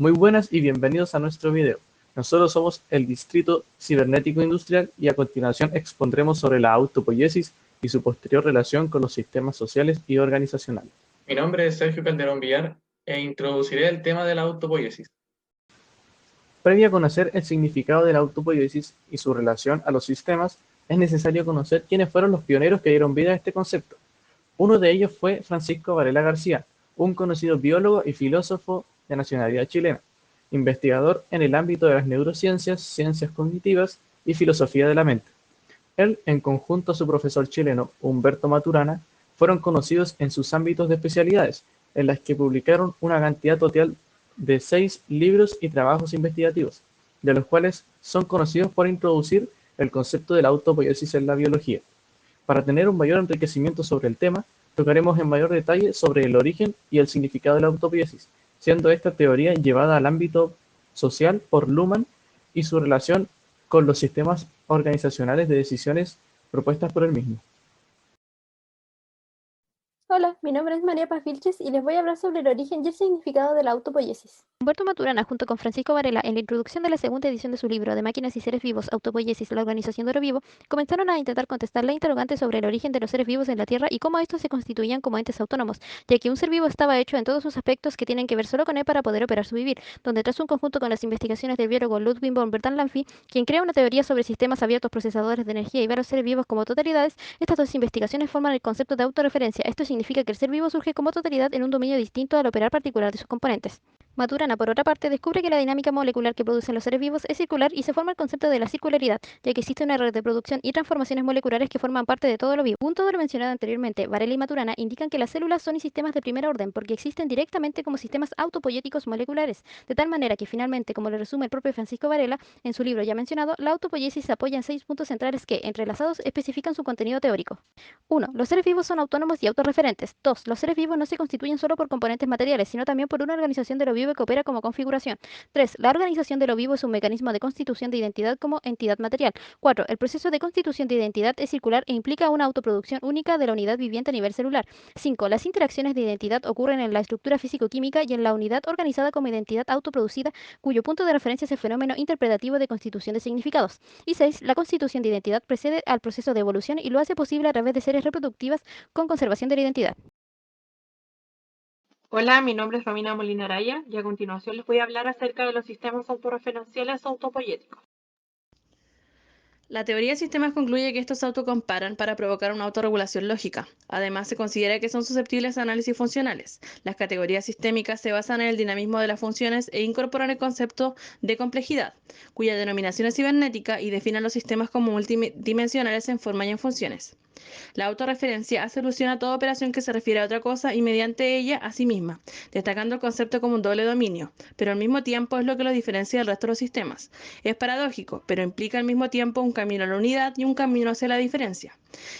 Muy buenas y bienvenidos a nuestro video. Nosotros somos el Distrito Cibernético Industrial y a continuación expondremos sobre la autopoiesis y su posterior relación con los sistemas sociales y organizacionales. Mi nombre es Sergio Calderón Villar e introduciré el tema de la autopoiesis. Previo a conocer el significado de la autopoiesis y su relación a los sistemas, es necesario conocer quiénes fueron los pioneros que dieron vida a este concepto. Uno de ellos fue Francisco Varela García, un conocido biólogo y filósofo de nacionalidad chilena, investigador en el ámbito de las neurociencias, ciencias cognitivas y filosofía de la mente. Él, en conjunto a su profesor chileno Humberto Maturana, fueron conocidos en sus ámbitos de especialidades, en las que publicaron una cantidad total de 6 libros y trabajos investigativos, de los cuales son conocidos por introducir el concepto de la autopoiesis en la biología. Para tener un mayor enriquecimiento sobre el tema, tocaremos en mayor detalle sobre el origen y el significado de la autopoiesis, siendo esta teoría llevada al ámbito social por Luhmann y su relación con los sistemas organizacionales de decisiones propuestas por él mismo. Hola, mi nombre es María Paz Vilches y les voy a hablar sobre el origen y el significado de la autopoiesis. Humberto Maturana, junto con Francisco Varela, en la introducción de la segunda edición de su libro de Máquinas y Seres Vivos, Autopoiesis, la organización de lo vivo, comenzaron a intentar contestar la interrogante sobre el origen de los seres vivos en la Tierra y cómo estos se constituían como entes autónomos, ya que un ser vivo estaba hecho en todos sus aspectos que tienen que ver solo con él para poder operar su vivir, donde tras un conjunto con las investigaciones del biólogo Ludwig von Bertalanffy, quien crea una teoría sobre sistemas abiertos procesadores de energía y ver a los seres vivos como totalidades, estas dos investigaciones forman el concepto de autorreferencia. Esto significa que el ser vivo surge como totalidad en un dominio distinto al operar particular de sus componentes. Maturana, por otra parte, descubre que la dinámica molecular que producen los seres vivos es circular y se forma el concepto de la circularidad, ya que existe una red de producción y transformaciones moleculares que forman parte de todo lo vivo. Punto de lo mencionado anteriormente, Varela y Maturana indican que las células son sistemas de primer orden porque existen directamente como sistemas autopoiéticos moleculares, de tal manera que finalmente, como lo resume el propio Francisco Varela en su libro ya mencionado, la autopoiesis se apoya en 6 puntos centrales que, entrelazados, especifican su contenido teórico. 1. Los seres vivos son autónomos y autorreferentes. 2. Los seres vivos no se constituyen solo por componentes materiales, sino también por una organización de lo vivo que opera como configuración. 3. La organización de lo vivo es un mecanismo de constitución de identidad como entidad material. 4. El proceso de constitución de identidad es circular e implica una autoproducción única de la unidad viviente a nivel celular. 5. Las interacciones de identidad ocurren en la estructura físico-química y en la unidad organizada como identidad autoproducida, cuyo punto de referencia es el fenómeno interpretativo de constitución de significados. Y 6. La constitución de identidad precede al proceso de evolución y lo hace posible a través de series reproductivas con conservación de la identidad. Hola, mi nombre es Romina Molina Araya y a continuación les voy a hablar acerca de los sistemas autorreferenciales autopoiéticos. La teoría de sistemas concluye que estos se autocomparan para provocar una autorregulación lógica. Además, se considera que son susceptibles de análisis funcionales. Las categorías sistémicas se basan en el dinamismo de las funciones e incorporan el concepto de complejidad, cuya denominación es cibernética y definen los sistemas como multidimensionales en forma y en funciones. La autorreferencia hace alusión a toda operación que se refiere a otra cosa y mediante ella a sí misma, destacando el concepto como un doble dominio, pero al mismo tiempo es lo que lo diferencia del resto de los sistemas. Es paradójico, pero implica al mismo tiempo un camino a la unidad y un camino hacia la diferencia.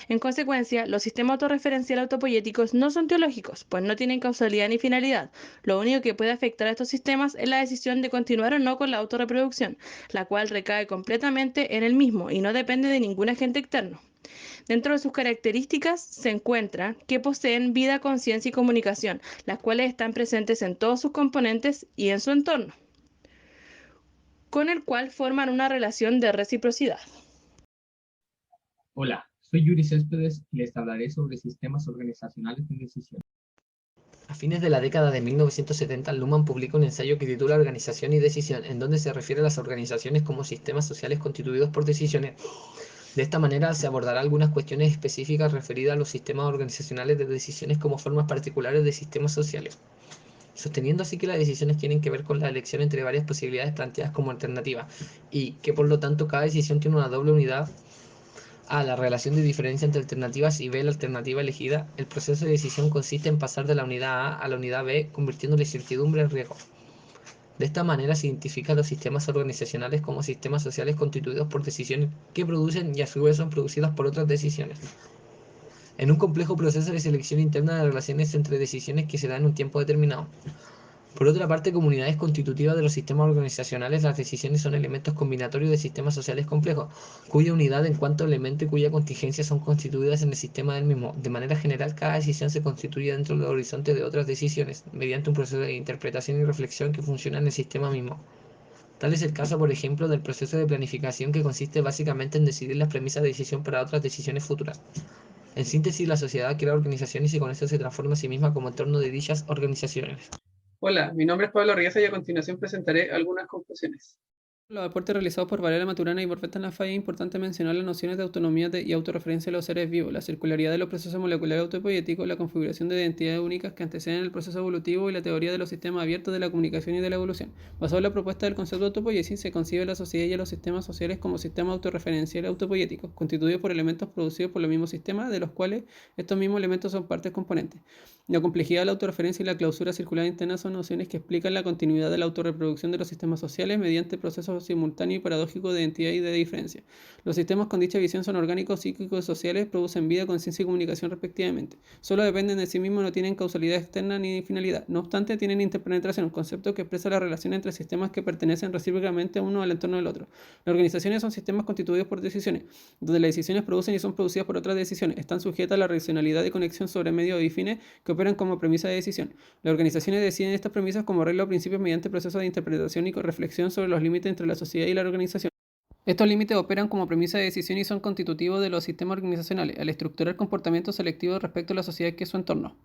En consecuencia, los sistemas autorreferenciales autopoiéticos no son teológicos, pues no tienen causalidad ni finalidad. Lo único que puede afectar a estos sistemas es la decisión de continuar o no con la autorreproducción, la cual recae completamente en el mismo y no depende de ningún agente externo. Dentro de sus características se encuentra que poseen vida, conciencia y comunicación, las cuales están presentes en todos sus componentes y en su entorno, con el cual forman una relación de reciprocidad. Hola, soy Yuri Céspedes y les hablaré sobre sistemas organizacionales de decisión. A fines de la década de 1970, Luhmann publica un ensayo que titula Organización y Decisión, en donde se refiere a las organizaciones como sistemas sociales constituidos por decisiones. De esta manera se abordará algunas cuestiones específicas referidas a los sistemas organizacionales de decisiones como formas particulares de sistemas sociales, sosteniendo así que las decisiones tienen que ver con la elección entre varias posibilidades planteadas como alternativa y que por lo tanto cada decisión tiene una doble unidad A. La relación de diferencia entre alternativas y B. La alternativa elegida. El proceso de decisión consiste en pasar de la unidad A la unidad B, convirtiendo la incertidumbre en riesgo. De esta manera se identifican los sistemas organizacionales como sistemas sociales constituidos por decisiones que producen y a su vez son producidas por otras decisiones. En un complejo proceso de selección interna de relaciones entre decisiones que se dan en un tiempo determinado. Por otra parte, comunidades constitutivas de los sistemas organizacionales, las decisiones son elementos combinatorios de sistemas sociales complejos, cuya unidad en cuanto a elemento y cuya contingencia son constituidas en el sistema del mismo. De manera general, cada decisión se constituye dentro del horizonte de otras decisiones, mediante un proceso de interpretación y reflexión que funciona en el sistema mismo. Tal es el caso, por ejemplo, del proceso de planificación, que consiste básicamente en decidir las premisas de decisión para otras decisiones futuras. En síntesis, la sociedad crea organizaciones y con esto se transforma a sí misma como entorno de dichas organizaciones. Hola, mi nombre es Pablo Rieza y a continuación presentaré algunas conclusiones. Los aportes realizados por Varela Maturana y por Fetanafay es importante mencionar las nociones de autonomía y autorreferencia de los seres vivos, la circularidad de los procesos moleculares autopoéticos, la configuración de identidades únicas que anteceden el proceso evolutivo y la teoría de los sistemas abiertos de la comunicación y de la evolución. Basado en la propuesta del concepto de autopoiesis, se concibe la sociedad y a los sistemas sociales como sistemas autorreferenciales autopoéticos, constituidos por elementos producidos por los mismos sistemas, de los cuales estos mismos elementos son partes componentes. La complejidad de la autorreferencia y la clausura circular interna son nociones que explican la continuidad de la autorreproducción de los sistemas sociales mediante procesos simultáneo y paradójico de identidad y de diferencia. Los sistemas con dicha visión son orgánicos, psíquicos y sociales, producen vida, conciencia y comunicación respectivamente. Solo dependen de sí mismos, no tienen causalidad externa ni finalidad. No obstante, tienen interpenetración, un concepto que expresa la relación entre sistemas que pertenecen recíprocamente uno al entorno del otro. Las organizaciones son sistemas constituidos por decisiones, donde las decisiones producen y son producidas por otras decisiones. Están sujetas a la racionalidad de conexión sobre medios y fines que operan como premisa de decisión. Las organizaciones deciden estas premisas como regla o principios mediante procesos de interpretación y reflexión sobre los límites entre la sociedad y la organización. Estos límites operan como premisa de decisión y son constitutivos de los sistemas organizacionales, al estructurar comportamientos selectivos respecto a la sociedad que es su entorno.